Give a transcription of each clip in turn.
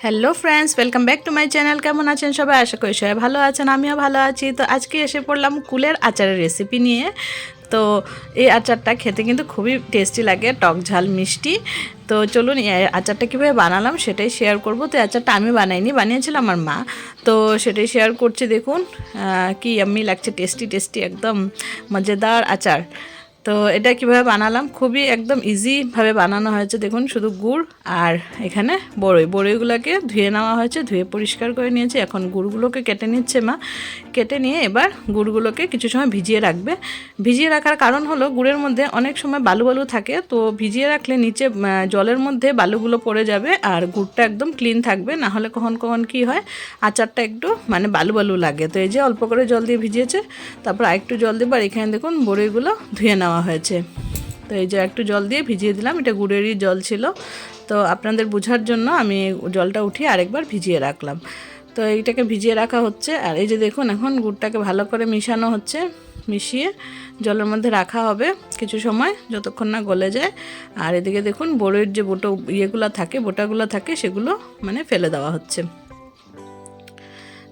Hello friends, welcome back to my channel. কেমন আছেন সবাই? আশা করি সবাই ভালো আছেন, আমিও ভালো আছি। তো আজকে এসে পড়লাম কুলের আচারের রেসিপি নিয়ে। তো এই আচারটা খেতে কিন্তু খুবই টেস্টি লাগে, টক ঝাল মিষ্টি। তো চলুন এই আচারটা কীভাবে বানালাম সেটাই শেয়ার করব। তো এই আচারটা আমি বানাইনি, বানিয়েছিলাম আমার মা। তো সেটাই শেয়ার করছি, দেখুন কি ইয়াম্মি লাগছে, টেস্টি টেস্টি একদম মজাদার আচার। তো এটা কিভাবে বানালাম, খুবই একদম ইজিভাবে বানানো হয়েছে। দেখুন, শুধু গুড় আর এখানে বড়ইগুলোকে ধুয়ে নেওয়া হয়েছে, ধুয়ে পরিষ্কার করে নিয়েছি। এখন গুড়গুলোকে কেটে নিচ্ছে মা। কেটে নিয়ে এবার গুড়গুলোকে কিছু সময় ভিজিয়ে রাখবে। ভিজিয়ে রাখার কারণ হলো গুড়ের মধ্যে অনেক সময় বালু বালু থাকে, তো ভিজিয়ে রাখলে নিচে জলের মধ্যে বালুগুলো পড়ে যাবে আর গুড়টা একদম ক্লিন থাকবে। না হলে কখন কখন কী হয়, আচারটা একটু বালু বালু লাগে। তো এই যে অল্প করে জল দিয়ে ভিজিয়েছে, তারপর আরেকটু জল দেবো। আর এখানে দেখুন বড়ইগুলো ধুয়ে নেওয়া হয়েছে। তো এই যে একটু জল দিয়ে ভিজিয়ে দিলাম, এটা গুড়েরই জল ছিল। তো আপনাদের বোঝার জন্য আমি জলটা উঠিয়ে আরেকবার ভিজিয়ে রাখলাম। তো এইটাকে ভিজিয়ে রাখা হচ্ছে। আর এই যে দেখুন, এখন গুড়টাকে ভালো করে মিশানো হচ্ছে। মিশিয়ে জলের মধ্যে রাখা হবে কিছু সময়, যতক্ষণ না গলে যায়। আর এদিকে দেখুন বড়ইয়ের যে বোটাগুলো থাকে সেগুলো ফেলে দেওয়া হচ্ছে।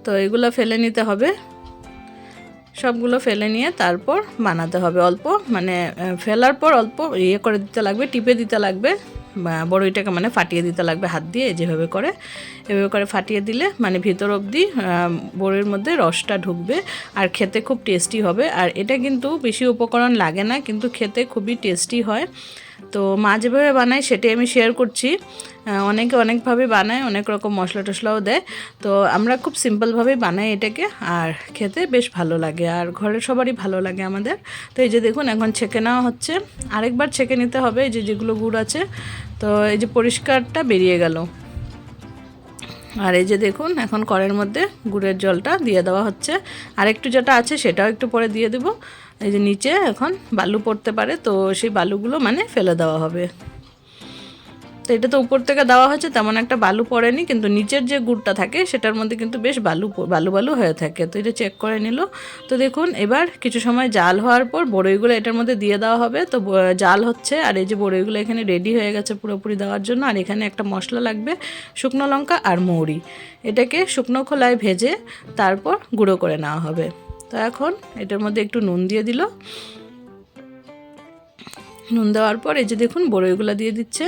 তো এগুলো ফেলে নিতে হবে, সবগুলো ফেলে নিয়ে তারপর বানাতে হবে। অল্প ফেলার পর অল্প করে দিতে লাগবে, টিপে দিতে লাগবে, বড়ইটাকে ফাটিয়ে দিতে লাগবে হাত দিয়ে। এভাবে করে ফাটিয়ে দিলে ভিতর অবধি বড়ির মধ্যে রসটা ঢুকবে আর খেতে খুব টেস্টি হবে। আর এটা কিন্তু বেশি উপকরণ লাগে না, কিন্তু খেতে খুবই টেস্টি হয়। তো মা যেভাবে বানায় সেটাই আমি শেয়ার করছি। অনেকে অনেকভাবে বানায়, অনেক রকম মশলা টশলাও দেয়। তো আমরা খুব সিম্পলভাবেই বানাই এটাকে, আর খেতে বেশ ভালো লাগে, আর ঘরের সবারই ভালো লাগে আমাদের। তো এই যে দেখুন, এখন ছেঁকে নেওয়া হচ্ছে। আরেকবার ছেঁকে নিতে হবে এই যেগুলো গুড় আছে। তো এই যে পরিষ্কারটা বেরিয়ে গেল। আর এই যে দেখুন, এখন কড়াইয়ের মধ্যে গুড়ের জলটা দিয়ে দেওয়া হচ্ছে। আর একটু যেটা আছে সেটাও একটু পরে দিয়ে দেব। এই যে নিচে এখন বালু পড়তে পারে, তো সেই বালুগুলো ফেলে দেওয়া হবে। তো এটা তো উপর থেকে দেওয়া হয়েছে, তেমন একটা বালু পড়েনি, কিন্তু নিচের যে গুড়টা থাকে সেটার মধ্যে কিন্তু বেশ বালু বালু হয়ে থাকে। তো এটা চেক করে নিল। তো দেখুন, এবার কিছু সময় জাল হওয়ার পর বড়ইগুলো এটার মধ্যে দিয়ে দেওয়া হবে। তো জাল হচ্ছে, আর এই যে বড়ইগুলো এখানে রেডি হয়ে গেছে পুরোপুরি দেওয়ার জন্য। আর এখানে একটা মশলা লাগবে, শুকনো লঙ্কা আর মৌরি। এটাকে শুকনো খোলায় ভেজে তারপর গুঁড়ো করে নেওয়া হবে। তো এখন এটার মধ্যে একটু নুন দিয়ে দিল। নুন দেওয়ার পর এই যে দেখুন বড়ইগুলো দিয়ে দিচ্ছে।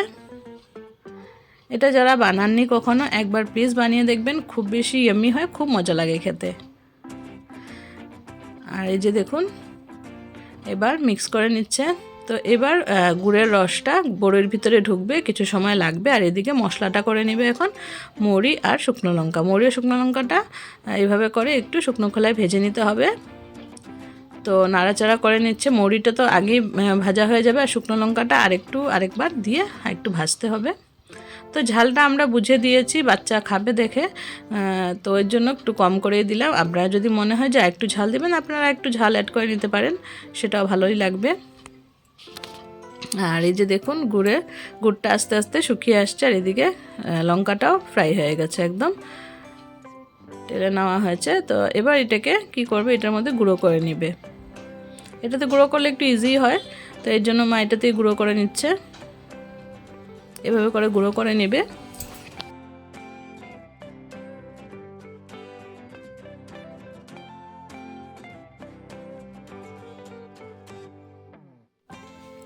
এটা যারা বানাননি কখনো, একবার প্লিজ বানিয়ে দেখবেন, খুব বেশি ইয়াম্মি হয়, খুব মজা লাগে খেতে। আর এই যে দেখুন, এবার মিক্স করে নিচ্ছে। তো এবার গুড়ের রসটা বড়ির ভিতরে ঢুকবে, কিছু সময় লাগবে। আর এদিকে মশলাটা করে নেবে এখন, মৌরি আর শুকনো লঙ্কা। মৌরি আর শুকনো লঙ্কাটা এইভাবে করে একটু শুকনো খোলায় ভেজে নিতে হবে। তো নাড়াচাড়া করে নিচ্ছে। মৌরিটা তো আগেই ভাজা হয়ে যাবে, আর শুকনো লঙ্কাটা আরেকবার দিয়ে একটু ভাজতে হবে। তো ঝালটা আমরা বুঝে দিয়েছি, বাচ্চা খাবে দেখে, তো এর জন্য একটু কম করে দিলাম। আপনারা যদি মনে হয় যে একটু ঝাল দেবেন, আপনারা একটু ঝাল অ্যাড করে নিতে পারেন, সেটাও ভালোই লাগবে। আর এই যে দেখুন, গুড়টা আস্তে আস্তে শুকিয়ে আসছে। আর এদিকে লঙ্কাটাও ফ্রাই হয়ে গেছে, একদম টেলে নেওয়া হয়েছে। তো এবার এটাকে কি করবে, এটার মধ্যে গুঁড়ো করে নিবে। এটাতে গুঁড়ো করলে একটু ইজি হয়, তো এর জন্য মা এটাতেই গুঁড়ো করে নিচ্ছে। এভাবে করে গুঁড়ো করে নেবে।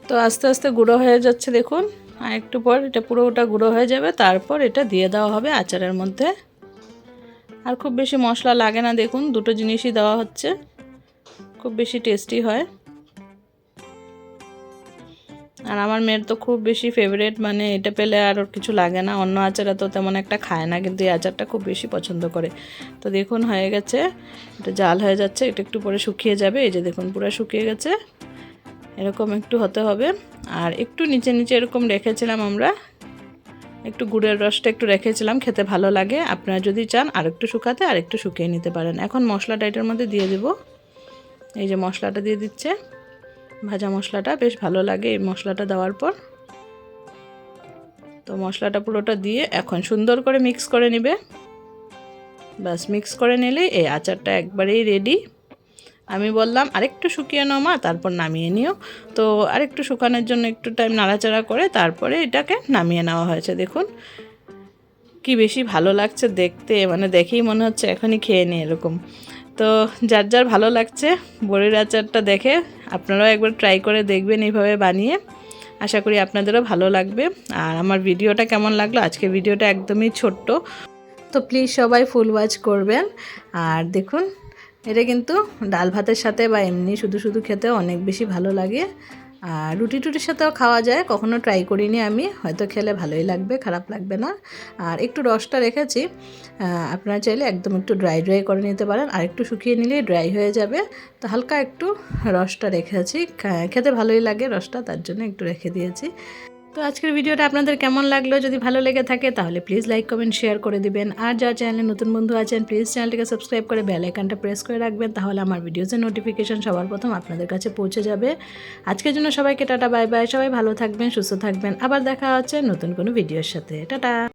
তো আস্তে আস্তে গুঁড়ো হয়ে যাচ্ছে, দেখুন। আর একটু পর এটা পুরোটা গুঁড়ো হয়ে যাবে, তারপর এটা দিয়ে দেওয়া হবে আচারের মধ্যে। আর খুব বেশি মশলা লাগে না, দেখুন দুটো জিনিসই দেওয়া হচ্ছে, খুব বেশি টেস্টি হয়। আর আমার মেয়ের তো খুব বেশি ফেভারিট, এটা পেলে আর ওর কিছু লাগে না। অন্য আচার তো তেমন একটা খায় না, কিন্তু এই আচারটা খুব বেশি পছন্দ করে। তো দেখুন হয়ে গেছে, এটা জাল হয়ে যাচ্ছে, এটা একটু পরে শুকিয়ে যাবে। এই যে দেখুন পুরো শুকিয়ে গেছে, এরকম একটু হতে হবে। আর একটু নিচে নিচে এরকম রেখেছিলাম আমরা, একটু গুড়ের রসটা একটু রেখেছিলাম, খেতে ভালো লাগে। আপনারা যদি চান আর একটু শুকাতে, আর একটু শুকিয়ে নিতে পারেন। এখন মশলাটা এটার মধ্যে দিয়ে দেব। এই যে মশলাটা দিয়ে দিচ্ছে, ভাজা মশলাটা বেশ ভালো লাগে এই মশলাটা দেওয়ার পর। তো মশলাটা পুরোটা দিয়ে এখন সুন্দর করে মিক্স করে নেবে। বাস মিক্স করে নিলেই এই আচারটা একবারেই রেডি। আমি বললাম আরেকটু শুকিয়ে নাও মা, তারপর নামিয়ে নিও। তো আরেকটু শুকানোর জন্য একটু টাইম নাড়াচাড়া করে তারপরে এটাকে নামিয়ে নেওয়া হয়েছে। দেখুন কি বেশি ভালো লাগছে দেখতে, মানে দেখেই মনে হচ্ছে এখনই খেয়ে নিই এরকম। তো যার যার ভালো লাগছে বড়ির আচারটা দেখে আপনারাও একবার ট্রাই করে দেখবেন এইভাবে বানিয়ে। আশা করি আপনাদেরও ভালো লাগবে। আর আমার ভিডিওটা কেমন লাগলো, আজকের ভিডিওটা একদমই ছোট্ট, তো প্লিজ সবাই ফুল ওয়াচ করবেন। আর দেখুন এটা কিন্তু ডাল ভাতের সাথে বা এমনি শুধু শুধু খেতেও অনেক বেশি ভালো লাগে। আর রুটি টুটির সাথেও খাওয়া যায়, কখনো ট্রাই করিনি আমি, হয়তো খেলে ভালোই লাগবে, খারাপ লাগবে না। আর একটু রসটা রেখেছি, আপনারা চাইলে একদম একটু ড্রাই ড্রাই করে নিতে পারেন, আর একটু শুকিয়ে নিলেই ড্রাই হয়ে যাবে। তো হালকা একটু রসটা রেখেছি, খেতে ভালোই লাগে রসটা, তার জন্য একটু রেখে দিয়েছি। তো আজকের ভিডিওটা আপনাদের কেমন লাগলো, যদি ভালো লেগে থাকে তাহলে প্লিজ লাইক কমেন্ট শেয়ার করে দিবেন। আর যারা চ্যানেলে নতুন বন্ধু আছেন প্লিজ চ্যানেলটিকে সাবস্ক্রাইব করে বেল আইকনটা প্রেস করে রাখবেন, তাহলে আমার ভিডিওসের নোটিফিকেশন সবার প্রথম আপনাদের কাছে পৌঁছে যাবে। আজকের জন্য সবাইকে টাটা বাই বাই, সবাই ভালো থাকবেন, সুস্থ থাকবেন, আবার দেখা হচ্ছে নতুন কোনো ভিডিওর সাথে। টাটা।